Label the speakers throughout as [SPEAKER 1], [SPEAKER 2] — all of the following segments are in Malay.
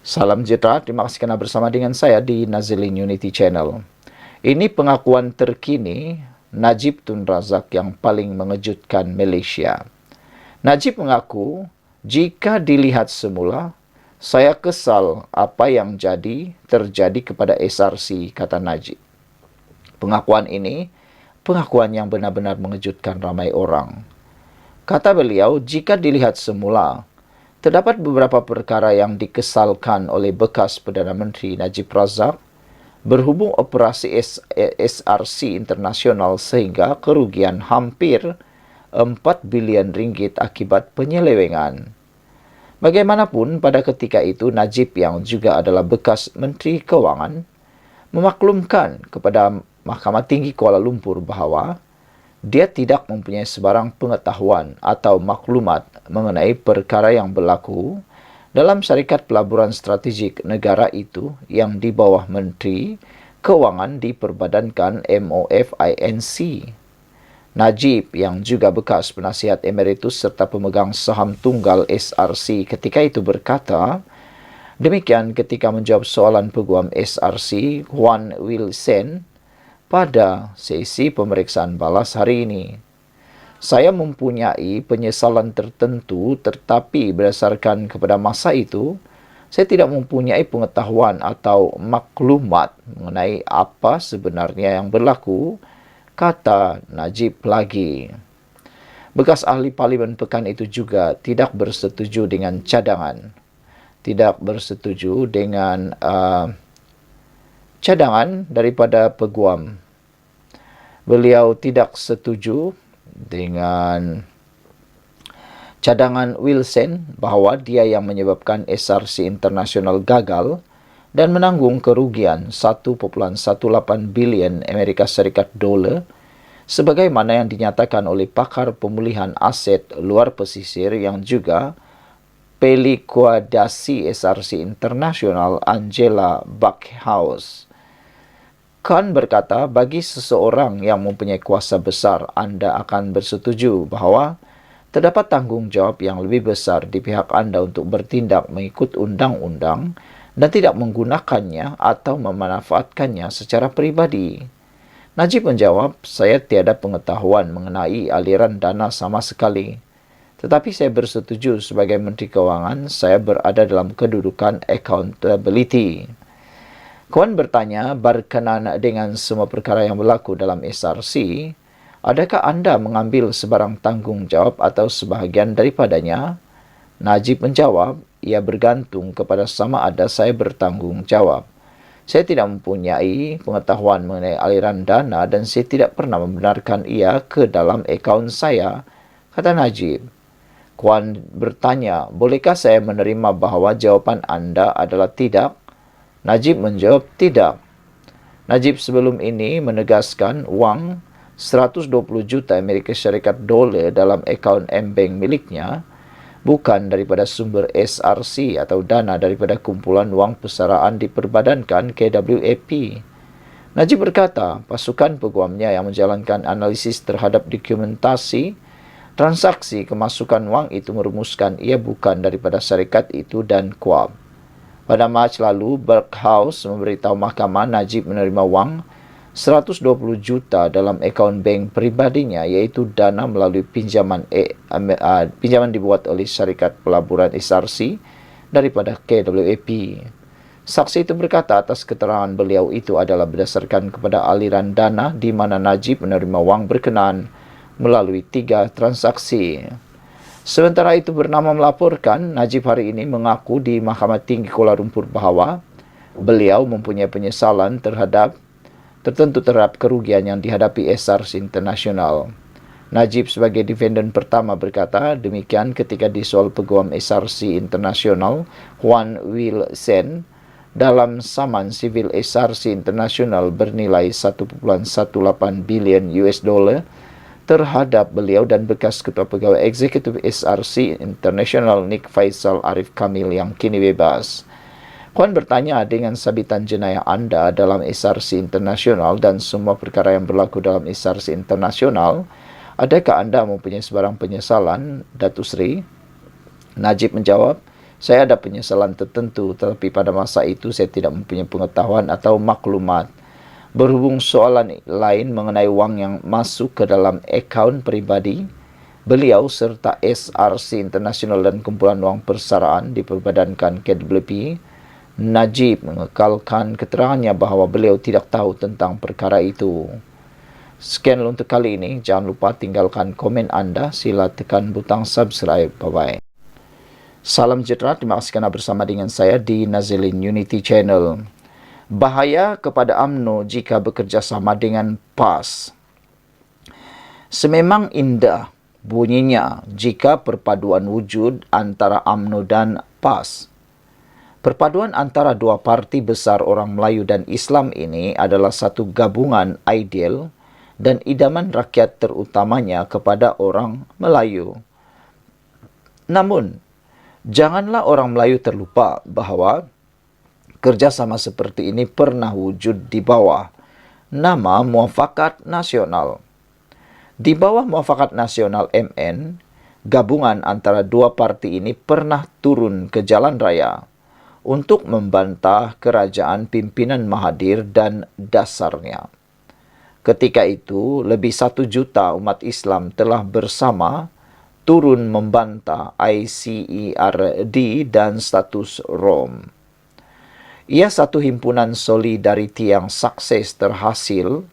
[SPEAKER 1] Salam sejahtera, terima kasih kerana bersama dengan saya di Nazilin Unity Channel. Ini pengakuan terkini Najib Tun Razak yang paling mengejutkan Malaysia. Najib mengaku, jika dilihat semula, saya kesal apa yang terjadi kepada SRC, kata Najib. Pengakuan ini, pengakuan yang benar-benar mengejutkan ramai orang. Kata beliau, jika dilihat semula, terdapat beberapa perkara yang dikesalkan oleh bekas Perdana Menteri Najib Razak berhubung operasi SRC internasional sehingga kerugian hampir 4 bilion ringgit akibat penyelewengan. Bagaimanapun, pada ketika itu Najib yang juga adalah bekas Menteri Kewangan memaklumkan kepada Mahkamah Tinggi Kuala Lumpur bahawa dia tidak mempunyai sebarang pengetahuan atau maklumat mengenai perkara yang berlaku dalam syarikat pelaburan strategik negara itu yang di bawah Menteri Kewangan diperbadankan MOFINC. Najib yang juga bekas penasihat emeritus serta pemegang saham tunggal SRC ketika itu berkata, demikian ketika menjawab soalan peguam SRC Juan Wilson pada sesi pemeriksaan balas hari ini. Saya mempunyai penyesalan tertentu tetapi berdasarkan kepada masa itu, saya tidak mempunyai pengetahuan atau maklumat mengenai apa sebenarnya yang berlaku, kata Najib lagi. Bekas ahli parlimen pekan itu juga tidak bersetuju dengan cadangan. Tidak bersetuju dengan cadangan daripada peguam. Beliau tidak setuju dengan cadangan Wilson bahawa dia yang menyebabkan SRC internasional gagal dan menanggung kerugian 1.18 bilion Amerika Syarikat dolar sebagaimana yang dinyatakan oleh pakar pemulihan aset luar pesisir yang juga pelikuadasi SRC internasional Angela Buckhouse. Khan berkata, bagi seseorang yang mempunyai kuasa besar, anda akan bersetuju bahawa terdapat tanggungjawab yang lebih besar di pihak anda untuk bertindak mengikut undang-undang dan tidak menggunakannya atau memanfaatkannya secara peribadi. Najib menjawab, saya tiada pengetahuan mengenai aliran dana sama sekali. Tetapi saya bersetuju sebagai Menteri Kewangan, saya berada dalam kedudukan accountability. Kawan bertanya, berkenaan dengan semua perkara yang berlaku dalam SRC, adakah anda mengambil sebarang tanggungjawab atau sebahagian daripadanya? Najib menjawab, ia bergantung kepada sama ada saya bertanggungjawab. Saya tidak mempunyai pengetahuan mengenai aliran dana dan saya tidak pernah membenarkan ia ke dalam akaun saya, kata Najib. Kuan bertanya, bolehkah saya menerima bahawa jawapan anda adalah tidak? Najib menjawab, tidak. Najib sebelum ini menegaskan wang 120 juta Amerika Syarikat dolar dalam akaun M-Bank miliknya bukan daripada sumber SRC atau dana daripada kumpulan wang persaraan diperbadankan KWAP. Najib berkata, pasukan peguamnya yang menjalankan analisis terhadap dokumentasi transaksi kemasukan wang itu merumuskan ia bukan daripada syarikat itu dan KWAP. Pada Mac lalu, Buckhouse memberitahu mahkamah Najib menerima wang 120 juta dalam akaun bank peribadinya iaitu dana melalui pinjaman dibuat oleh syarikat pelaburan SRC daripada KWAP. Saksi itu berkata atas keterangan beliau itu adalah berdasarkan kepada aliran dana di mana Najib menerima wang berkenaan melalui 3 transaksi. Sementara itu bernama melaporkan, Najib hari ini mengaku di Mahkamah Tinggi Kuala Lumpur bahawa beliau mempunyai penyesalan tertentu terhadap kerugian yang dihadapi SRC Internasional. Najib sebagai defendant pertama berkata demikian ketika disoal peguam SRC Internasional Juan Wilson dalam saman sivil SRC Internasional bernilai 1.18 bilion US dollar terhadap beliau dan bekas Ketua Pegawai Eksekutif SRC International Nik Faisal Arif Kamil yang kini bebas. Kuan bertanya, dengan sabitan jenayah anda dalam SRC Internasional dan semua perkara yang berlaku dalam SRC Internasional, adakah anda mempunyai sebarang penyesalan, Datuk Seri? Najib menjawab, Saya ada penyesalan tertentu, tetapi pada masa itu saya tidak mempunyai pengetahuan atau maklumat. Berhubung soalan lain mengenai wang yang masuk ke dalam akaun peribadi beliau serta SRC Internasional dan kumpulan wang persaraan diperbadankan KWP, Najib mengekalkan keterangannya bahawa beliau tidak tahu tentang perkara itu. Sekian untuk kali ini. Jangan lupa tinggalkan komen anda. Sila tekan butang subscribe. Bye-bye. Salam sejahtera. Terima kasih kerana bersama dengan saya di Nazilin Unity Channel. Bahaya kepada UMNO jika bekerjasama dengan PAS. Sememang indah bunyinya jika perpaduan wujud antara UMNO dan PAS. Perpaduan antara dua parti besar orang Melayu dan Islam ini adalah satu gabungan ideal dan idaman rakyat terutamanya kepada orang Melayu. Namun, janganlah orang Melayu terlupa bahawa kerjasama seperti ini pernah wujud di bawah nama Muafakat Nasional. Di bawah Muafakat Nasional MN, gabungan antara dua parti ini pernah turun ke jalan raya untuk membantah kerajaan pimpinan Mahathir dan dasarnya. Ketika itu, lebih 1 juta umat Islam telah bersama turun membantah ICERD dan status Rom. Ia satu himpunan solidariti yang sukses terhasil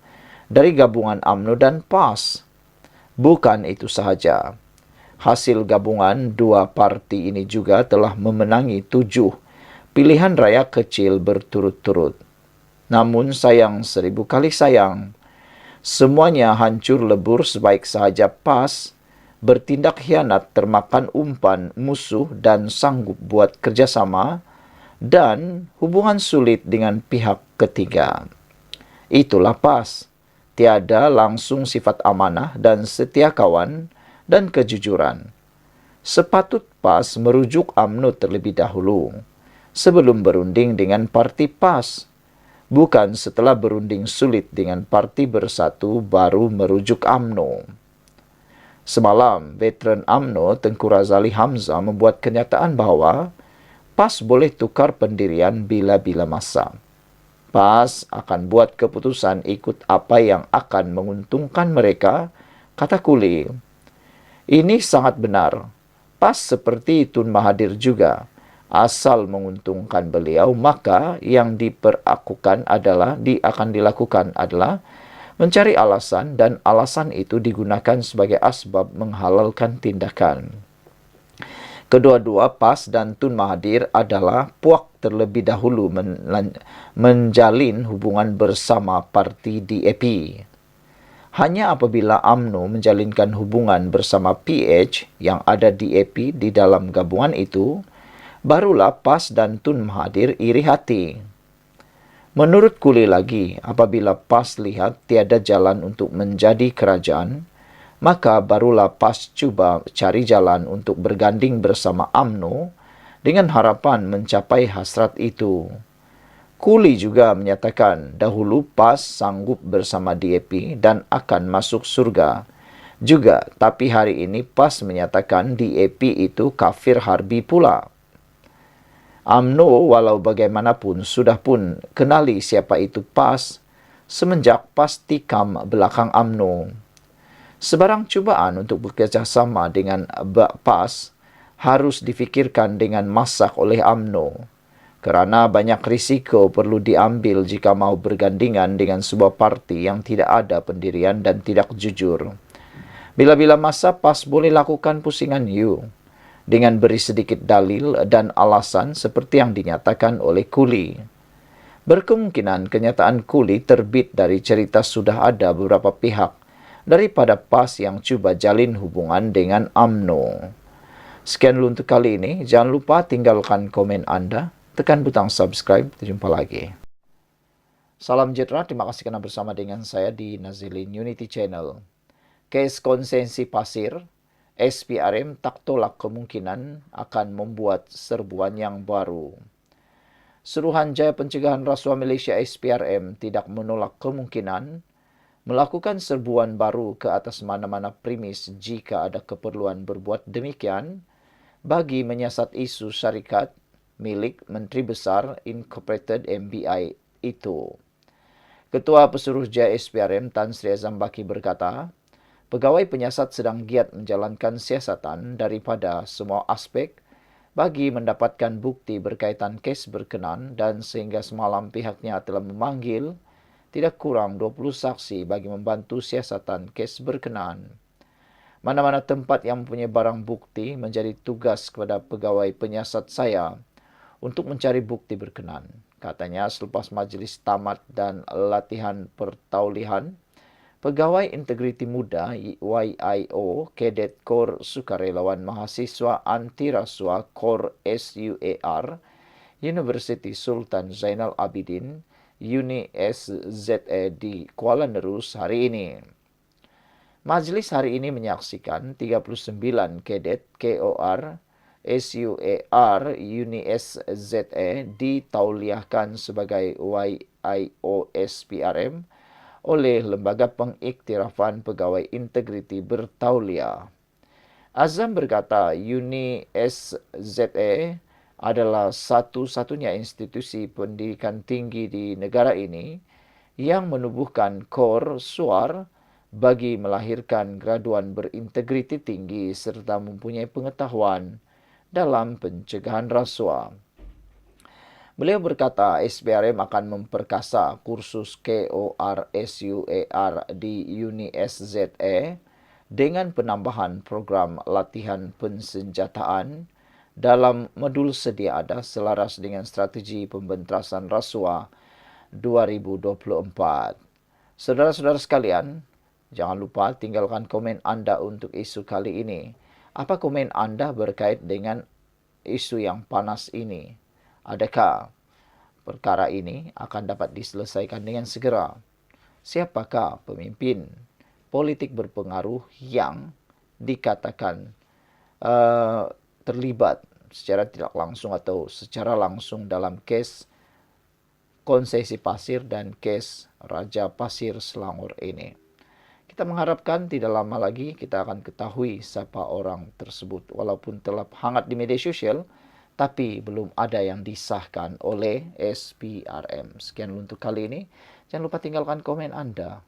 [SPEAKER 1] dari gabungan UMNO dan PAS. Bukan itu sahaja. Hasil gabungan dua parti ini juga telah memenangi 7 pilihan raya kecil berturut-turut. Namun sayang 1000 kali sayang, semuanya hancur lebur sebaik sahaja PAS bertindak khianat termakan umpan musuh dan sanggup buat kerjasama dan hubungan sulit dengan pihak ketiga. Itulah PAS. Tiada langsung sifat amanah dan setia kawan dan kejujuran. Sepatut PAS merujuk UMNO terlebih dahulu sebelum berunding dengan parti PAS. Bukan setelah berunding sulit dengan parti Bersatu baru merujuk UMNO. Semalam, veteran UMNO Tengku Razali Hamzah membuat kenyataan bahawa PAS boleh tukar pendirian bila-bila masa. PAS akan buat keputusan ikut apa yang akan menguntungkan mereka, kata Kuli. Ini sangat benar. PAS seperti Tun Mahathir juga. Asal menguntungkan beliau, maka yang akan dilakukan adalah mencari alasan dan alasan itu digunakan sebagai asbab menghalalkan tindakan. Kedua-dua PAS dan Tun Mahathir adalah puak terlebih dahulu menjalin hubungan bersama parti DAP. Hanya apabila UMNO menjalinkan hubungan bersama PH yang ada DAP di dalam gabungan itu, barulah PAS dan Tun Mahathir iri hati. Menurut Kuli lagi, apabila PAS lihat tiada jalan untuk menjadi kerajaan, maka barulah PAS cuba cari jalan untuk berganding bersama UMNO dengan harapan mencapai hasrat itu. Kuli juga menyatakan dahulu PAS sanggup bersama DAP dan akan masuk surga juga, tapi hari ini PAS menyatakan DAP itu kafir harbi pula. UMNO walau bagaimanapun sudah pun kenali siapa itu PAS semenjak PAS tikam belakang UMNO. Sebarang cubaan untuk bekerjasama dengan PAS harus difikirkan dengan masak oleh UMNO kerana banyak risiko perlu diambil jika mau bergandingan dengan sebuah parti yang tidak ada pendirian dan tidak jujur. Bila-bila masa PAS boleh lakukan pusingan dengan beri sedikit dalil dan alasan seperti yang dinyatakan oleh Kuli. Berkemungkinan kenyataan Kuli terbit dari cerita sudah ada beberapa pihak daripada PAS yang cuba jalin hubungan dengan UMNO. Sekian dulu untuk kali ini. Jangan lupa tinggalkan komen anda, tekan butang subscribe. Jumpa lagi. Salam sejahtera. Terima kasih kerana bersama dengan saya di Nazilin Unity Channel. Kes konsensi pasir, SPRM tak tolak kemungkinan akan membuat serbuan yang baru. Suruhanjaya Pencegahan Rasuah Malaysia SPRM tidak menolak kemungkinan melakukan serbuan baru ke atas mana-mana premis jika ada keperluan berbuat demikian bagi menyiasat isu syarikat milik Menteri Besar Incorporated MBI itu. Ketua Pesuruh JSPRM Tan Sri Azam Baki berkata, pegawai penyiasat sedang giat menjalankan siasatan daripada semua aspek bagi mendapatkan bukti berkaitan kes berkenan dan sehingga semalam pihaknya telah memanggil tidak kurang 20 saksi bagi membantu siasatan kes berkenaan. Mana-mana tempat yang mempunyai barang bukti menjadi tugas kepada pegawai penyiasat saya untuk mencari bukti berkenan. Katanya selepas majlis tamat dan latihan pertaulihan, pegawai integriti muda YIO Kedet Kor Sukarelawan Mahasiswa Anti Rasuah Kor SUAR University Sultan Zainal Abidin Uni SZE di Kuala Nerus hari ini. Majlis hari ini menyaksikan 39 kedet KOR SUAR Uni SZE ditauliahkan sebagai YIOSPRM oleh Lembaga Pengiktirafan Pegawai Integriti Bertauliah. Azam berkata Uni SZE adalah satu-satunya institusi pendidikan tinggi di negara ini yang menubuhkan kor suar bagi melahirkan graduan berintegriti tinggi serta mempunyai pengetahuan dalam pencegahan rasuah. Beliau berkata SPRM akan memperkasa kursus KORSUAR di Uni SZE dengan penambahan program latihan pensenjataan dalam modul sedia ada selaras dengan strategi pembentasan rasuah 2024. Saudara-saudara sekalian, jangan lupa tinggalkan komen Anda untuk isu kali ini. Apa komen Anda berkait dengan isu yang panas ini? Adakah perkara ini akan dapat diselesaikan dengan segera? Siapakah pemimpin politik berpengaruh yang dikatakan terlibat secara tidak langsung atau secara langsung dalam kes konsesi pasir dan kes Raja Pasir Selangor ini? Kita mengharapkan tidak lama lagi kita akan ketahui siapa orang tersebut. Walaupun telah hangat di media sosial, tapi belum ada yang disahkan oleh SPRM. Sekian untuk kali ini. Jangan lupa tinggalkan komen Anda.